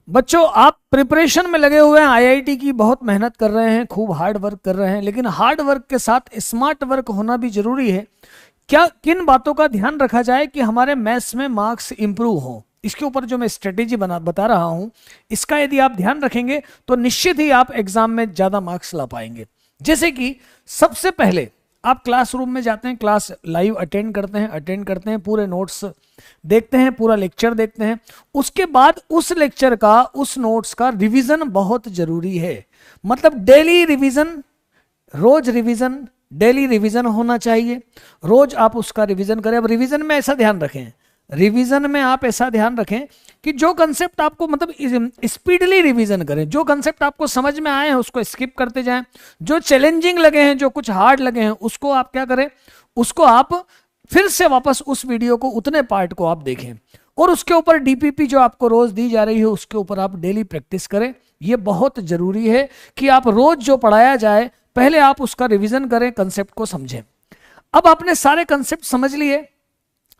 बच्चों आप प्रिपरेशन में लगे हुए हैं, आईआईटी की बहुत मेहनत कर रहे हैं, खूब हार्ड वर्क कर रहे हैं, लेकिन हार्ड वर्क के साथ स्मार्ट वर्क होना भी जरूरी है। क्या किन बातों का ध्यान रखा जाए कि हमारे मैथ्स में मार्क्स इंप्रूव हो, इसके ऊपर जो मैं स्ट्रेटेजी बता रहा हूं, इसका यदि आप ध्यान रखेंगे तो निश्चित ही आप एग्जाम में ज्यादा मार्क्स ला पाएंगे। जैसे कि सबसे पहले आप क्लासरूम में जाते हैं, क्लास लाइव अटेंड करते हैं, पूरे नोट्स देखते हैं, पूरा लेक्चर देखते हैं। उसके बाद उस लेक्चर का, उस नोट्स का रिवीजन बहुत जरूरी है। मतलब डेली रिवीजन, रोज रिवीजन, डेली रिवीजन होना चाहिए। रोज आप उसका रिवीजन करें। अब रिवीजन में ऐसा ध्यान रखें, रिवीजन में आप ऐसा ध्यान रखें कि जो कंसेप्ट आपको, मतलब स्पीडली रिवीजन करें, जो कंसेप्ट आपको समझ में आए हैं उसको स्किप करते जाएं, जो चैलेंजिंग लगे हैं, जो कुछ हार्ड लगे हैं, उसको आप क्या करें, उसको आप फिर से वापस उस वीडियो को, उतने पार्ट को आप देखें, और उसके ऊपर डीपीपी जो आपको रोज दी जा रही है उसके ऊपर आप डेली प्रैक्टिस करें। यह बहुत जरूरी है कि आप रोज जो पढ़ाया जाए पहले आप उसका रिवीजन करें, कंसेप्ट को समझें। अब आपने सारे कंसेप्ट समझ लिए,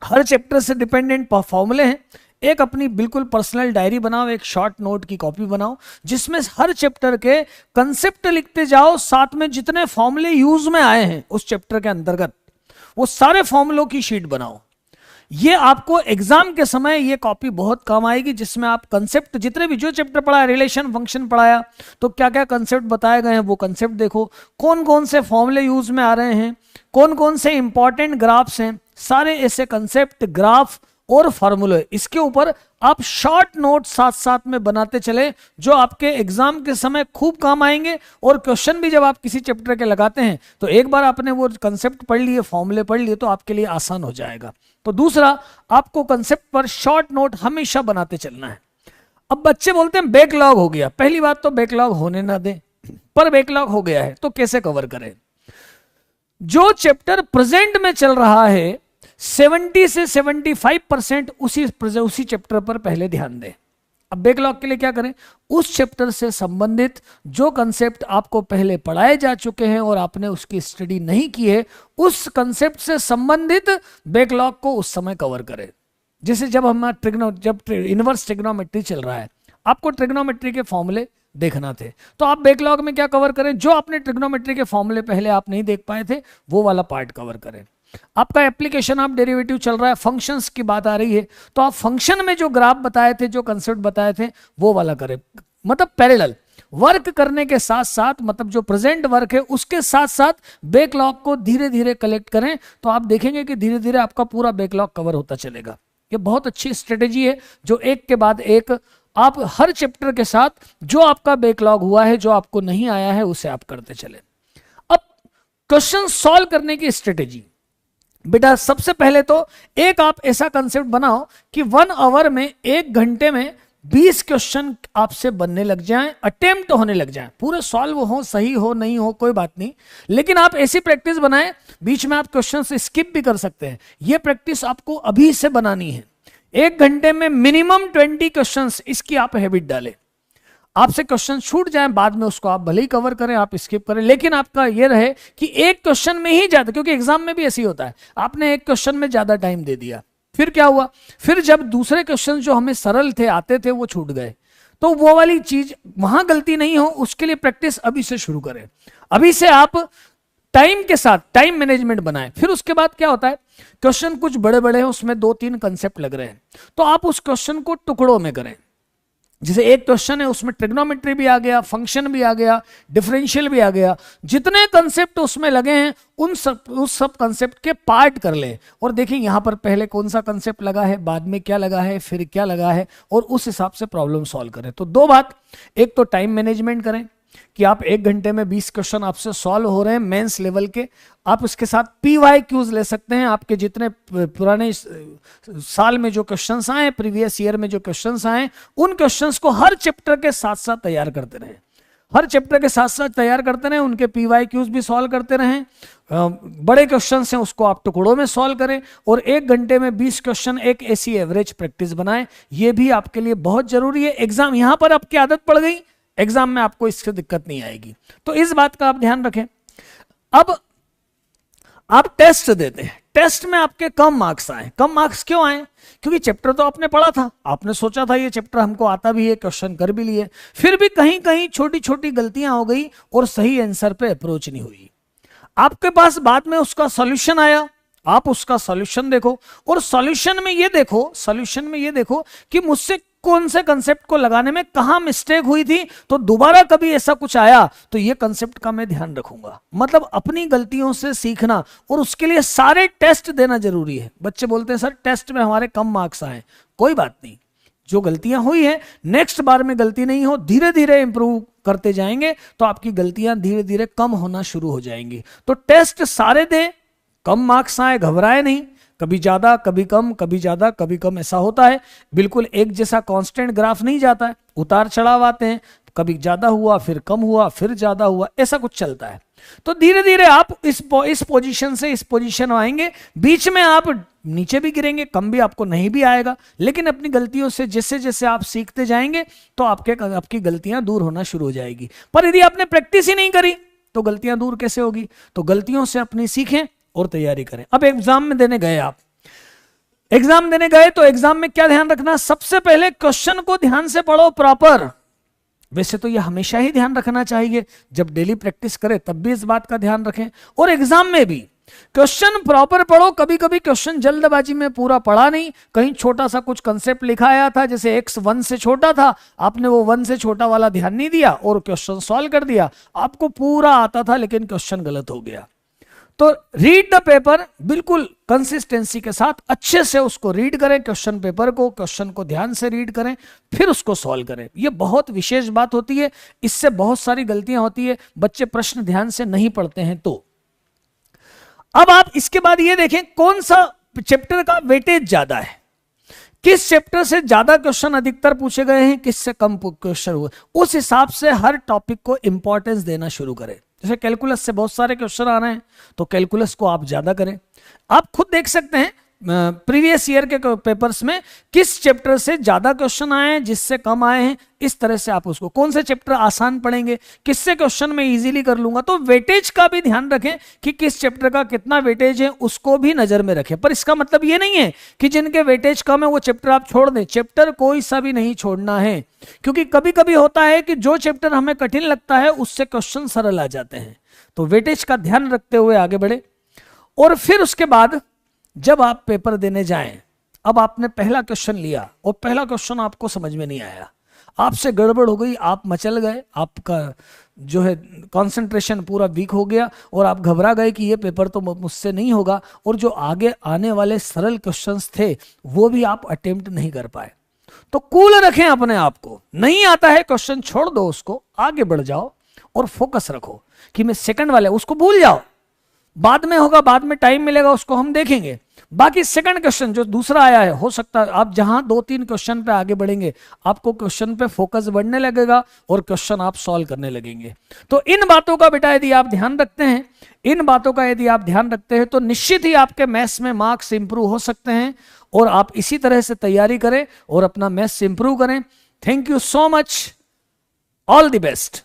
हर चैप्टर से डिपेंडेंट फॉर्मूले हैं। एक अपनी बिल्कुल पर्सनल डायरी बनाओ, एक शॉर्ट नोट की कॉपी बनाओ, जिसमें हर चैप्टर के कंसेप्ट लिखते जाओ, साथ में जितने फॉर्मूले यूज में आए हैं उस चैप्टर के अंतर्गत वो सारे फॉर्मूलों की शीट बनाओ। ये आपको एग्जाम के समय ये कॉपी बहुत काम आएगी, जिसमें आप कंसेप्ट, जितने भी जो चैप्टर पढ़ाया, रिलेशन फंक्शन पढ़ाया तो क्या क्या कंसेप्ट बताए गए हैं वो कंसेप्ट देखो, कौन कौन से फॉर्मूले यूज में आ रहे हैं, कौन कौन से इंपॉर्टेंट ग्राफ्स हैं, सारे ऐसे कंसेप्ट, ग्राफ और फॉर्मूले, इसके ऊपर आप शॉर्ट नोट साथ साथ में बनाते चले, जो आपके एग्जाम के समय खूब काम आएंगे। और क्वेश्चन भी जब आप किसी चैप्टर के लगाते हैं तो एक बार आपने वो कंसेप्ट पढ़ लिए, फॉर्मूले पढ़ लिए, तो आपके लिए आसान हो जाएगा। तो दूसरा, आपको कंसेप्ट पर शॉर्ट नोट हमेशा बनाते चलना है। अब बच्चे बोलते हैं बैकलॉग हो गया। पहली बात तो बैकलॉग होने ना दें, पर बैकलॉग हो गया है तो कैसे कवर करें। जो चैप्टर प्रेजेंट में चल रहा है 70 से 75% उसी चैप्टर पर पहले ध्यान दें। अब बैकलॉग के लिए क्या करें, उस चैप्टर से संबंधित जो कंसेप्ट आपको पहले पढ़ाए जा चुके हैं और आपने उसकी स्टडी नहीं की है, उस कंसेप्ट से संबंधित बैकलॉग को उस समय कवर करें। जैसे जब इनवर्स ट्रिग्नोमेट्री चल रहा है, आपको ट्रिग्नोमेट्री के फॉर्मूले देखना थे, तो आप बैकलॉग में क्या कवर करें, जो आपने ट्रिग्नोमेट्री के फॉर्मूले पहले आप नहीं देख पाए थे वो वाला पार्ट कवर करें। आपका एप्लीकेशन ऑफ डेरिवेटिव चल रहा है, फंक्शंस की बात आ रही है, तो आप फंक्शन में जो ग्राफ बताए थे, जो कंसेप्ट बताए थे वो वाला करें। मतलब पैरेलल वर्क करने के साथ साथ, मतलब जो प्रेजेंट वर्क है उसके साथ साथ बैकलॉग को धीरे धीरे कलेक्ट करें, तो आप देखेंगे कि धीरे धीरे आपका पूरा बैकलॉग कवर होता चलेगा। ये बहुत अच्छी स्ट्रेटेजी है, जो एक के बाद एक आप हर चैप्टर के साथ जो आपका बैकलॉग हुआ है, जो आपको नहीं आया है, उसे आप करते चले। अब क्वेश्चन सॉल्व करने की स्ट्रेटेजी, बेटा सबसे पहले तो एक आप ऐसा कंसेप्ट बनाओ कि 1 आवर में, 1 घंटे में 20 क्वेश्चन आपसे बनने लग जाएं, अटेम्प्ट होने लग जाएं, पूरे सॉल्व हो, सही हो नहीं हो कोई बात नहीं, लेकिन आप ऐसी प्रैक्टिस बनाएं, बीच में आप क्वेश्चन से स्किप भी कर सकते हैं। यह प्रैक्टिस आपको अभी से बनानी है। 1 घंटे में मिनिमम 20 क्वेश्चन, इसकी आप हैबिट डालें। आपसे क्वेश्चन छूट जाए बाद में उसको आप भले ही कवर करें, आप स्किप करें, लेकिन आपका ये रहे कि एक क्वेश्चन में ही ज्यादा, क्योंकि एग्जाम में भी ऐसे ही होता है, आपने एक क्वेश्चन में ज्यादा टाइम दे दिया, फिर क्या हुआ, फिर जब दूसरे क्वेश्चन जो हमें सरल थे, आते थे, वो छूट गए, तो वो वाली चीज वहां गलती नहीं हो, उसके लिए प्रैक्टिस अभी से शुरू करें। अभी से आप टाइम के साथ टाइम मैनेजमेंट बनाएं। फिर उसके बाद क्या होता है, क्वेश्चन कुछ बड़े बड़े हैं, उसमें 2-3 कंसेप्ट लग रहे हैं, तो आप उस क्वेश्चन को टुकड़ों में करें। जैसे एक क्वेश्चन है, उसमें ट्रिग्नोमेट्री भी आ गया, फंक्शन भी आ गया, डिफरेंशियल भी आ गया, जितने कंसेप्ट उसमें लगे हैं उस सब कंसेप्ट के पार्ट कर ले, और देखिए यहां पर पहले कौन सा कंसेप्ट लगा है, बाद में क्या लगा है, फिर क्या लगा है, और उस हिसाब से प्रॉब्लम सॉल्व करें। तो 2 बात, एक तो टाइम मैनेजमेंट करें कि आप 1 घंटे में 20 क्वेश्चन आपसे सॉल्व हो रहे हैं मेंस लेवल के। आप इसके साथ PYQs ले सकते हैं, आपके जितने पुराने साल में जो क्वेश्चंस आए, प्रीवियस ईयर में जो क्वेश्चंस आए, उन क्वेश्चंस को हर चैप्टर के साथ साथ तैयार करते रहें, हर चैप्टर के साथ साथ तैयार करते रहें, उनके PYQs भी सॉल्व करते रहें। बड़े क्वेश्चंस हैं उसको आप टुकड़ों में सॉल्व करें, और 1 घंटे में 20 क्वेश्चन, एक ऐसी एवरेज प्रैक्टिस बनाएं। ये भी आपके लिए बहुत जरूरी है। एग्जाम यहां पर आपकी आदत पड़ गई, एग्जाम में आपको इससे दिक्कत नहीं आएगी, तो इस बात का आप ध्यान रखें। अब आप टेस्ट देते हैं, टेस्ट में आपके कम मार्क्स आए। कम मार्क्स क्यों आए? क्योंकि चैप्टर तो आपने पढ़ा था, आपने सोचा था ये चैप्टर हमको आता भी है, क्वेश्चन कर भी लिए, फिर भी कहीं कहीं छोटी छोटी गलतियां हो गई और सही आंसर पे अप्रोच नहीं हुई। आपके पास बाद में उसका सॉल्यूशन आया, आप उसका सॉल्यूशन देखो और सॉल्यूशन में ये देखो कि मुझसे कौन से कंसेप्ट को लगाने में कहां मिस्टेक हुई थी, तो दोबारा कभी ऐसा कुछ आया तो ये कंसेप्ट का मैं ध्यान रखूंगा। मतलब अपनी गलतियों से सीखना, और उसके लिए सारे टेस्ट देना जरूरी है। बच्चे बोलते हैं सर टेस्ट में हमारे कम मार्क्स आए, कोई बात नहीं, जो गलतियां हुई है नेक्स्ट बार में गलती नहीं हो, धीरे धीरे इंप्रूव करते जाएंगे तो आपकी गलतियां धीरे धीरे कम होना शुरू हो जाएंगी। तो टेस्ट सारे दे, कम मार्क्स आए घबराए नहीं, कभी ज्यादा कभी कम, कभी ज्यादा कभी कम, ऐसा होता है। बिल्कुल एक जैसा कांस्टेंट ग्राफ नहीं जाता है, उतार चढ़ाव आते हैं, कभी ज्यादा हुआ फिर कम हुआ फिर ज्यादा हुआ, ऐसा कुछ चलता है। तो धीरे धीरे आप इस पोजीशन से इस पोजीशन आएंगे, बीच में आप नीचे भी गिरेंगे, कम भी आपको नहीं भी आएगा, लेकिन अपनी गलतियों से जैसे जैसे आप सीखते जाएंगे तो आपकी गलतियां दूर होना शुरू हो जाएगी। पर यदि आपने प्रैक्टिस ही नहीं करी तो गलतियां दूर कैसे होगी? तो गलतियों से अपनी सीखें और तैयारी करें। अब एग्जाम में देने गए, आप एग्जाम देने गए तो एग्जाम में क्या ध्यान रखना? सबसे पहले क्वेश्चन को ध्यान से पढ़ो प्रॉपर। वैसे तो यह हमेशा ही ध्यान रखना चाहिए, जब डेली प्रैक्टिस करें तब भी इस बात का ध्यान रखें, और एग्जाम में भी क्वेश्चन प्रॉपर पढ़ो। कभी कभी क्वेश्चन जल्दबाजी में पूरा पढ़ा नहीं, कहीं छोटा सा कुछ कंसेप्ट लिखा आया था, जैसे x 1 से छोटा था, आपने वो 1 से छोटा वाला ध्यान नहीं दिया और क्वेश्चन सॉल्व कर दिया। आपको पूरा आता था लेकिन क्वेश्चन गलत हो गया। तो रीड द पेपर, बिल्कुल कंसिस्टेंसी के साथ अच्छे से उसको रीड करें, क्वेश्चन पेपर को, क्वेश्चन को ध्यान से रीड करें, फिर उसको सॉल्व करें। यह बहुत विशेष बात होती है, इससे बहुत सारी गलतियां होती है, बच्चे प्रश्न ध्यान से नहीं पढ़ते हैं। तो अब आप इसके बाद ये देखें कौन सा चैप्टर का वेटेज ज्यादा है, किस चैप्टर से ज्यादा क्वेश्चन अधिकतर पूछे गए हैं, किससे कम क्वेश्चन हुए, उस हिसाब से हर टॉपिक को इंपॉर्टेंस देना शुरू करें। जैसे कैलकुलस से बहुत सारे क्वेश्चन आ रहे हैं तो कैलकुलस को आप ज्यादा करें। आप खुद देख सकते हैं प्रीवियस ईयर के पेपर्स में किस चैप्टर से ज्यादा क्वेश्चन आए हैं, जिससे कम आए हैं, इस तरह से आप उसको, कौन से चैप्टर आसान पढ़ेंगे, किससे क्वेश्चन मैं इजीली कर लूंगा। तो वेटेज का भी ध्यान रखें कि किस चैप्टर का कितना वेटेज है, उसको भी नजर में रखें। पर इसका मतलब ये नहीं है कि जिनके वेटेज कम है वो चैप्टर आप छोड़ दें। चैप्टर कोई सा भी नहीं छोड़ना है, क्योंकि कभी कभी होता है कि जो चैप्टर हमें कठिन लगता है उससे क्वेश्चन सरल आ जाते हैं। तो वेटेज का ध्यान रखते हुए आगे बढ़े। और फिर उसके बाद जब आप पेपर देने जाएं, अब आपने पहला क्वेश्चन लिया और पहला क्वेश्चन आपको समझ में नहीं आया, आपसे गड़बड़ हो गई, आप मचल गए, आपका जो है कंसंट्रेशन पूरा वीक हो गया और आप घबरा गए कि ये पेपर तो मुझसे नहीं होगा, और जो आगे आने वाले सरल क्वेश्चंस थे वो भी आप अटेम्प्ट नहीं कर पाए। तो कूल रखें अपने आप को, नहीं आता है क्वेश्चन छोड़ दो, उसको आगे बढ़ जाओ और फोकस रखो कि मैं सेकंड वाले, उसको भूल जाओ, बाद में होगा, बाद में टाइम मिलेगा, उसको हम देखेंगे। बाकी सेकंड क्वेश्चन जो दूसरा आया है, हो सकता है आप जहां 2-3 क्वेश्चन पे आगे बढ़ेंगे आपको क्वेश्चन पे फोकस बढ़ने लगेगा और क्वेश्चन आप सॉल्व करने लगेंगे। तो इन बातों का बेटा यदि आप ध्यान रखते हैं, इन बातों का यदि आप ध्यान रखते हैं तो निश्चित ही आपके मैथ्स में मार्क्स इंप्रूव हो सकते हैं। और आप इसी तरह से तैयारी करें और अपना मैथ्स इंप्रूव करें। Thank you so much, all the best.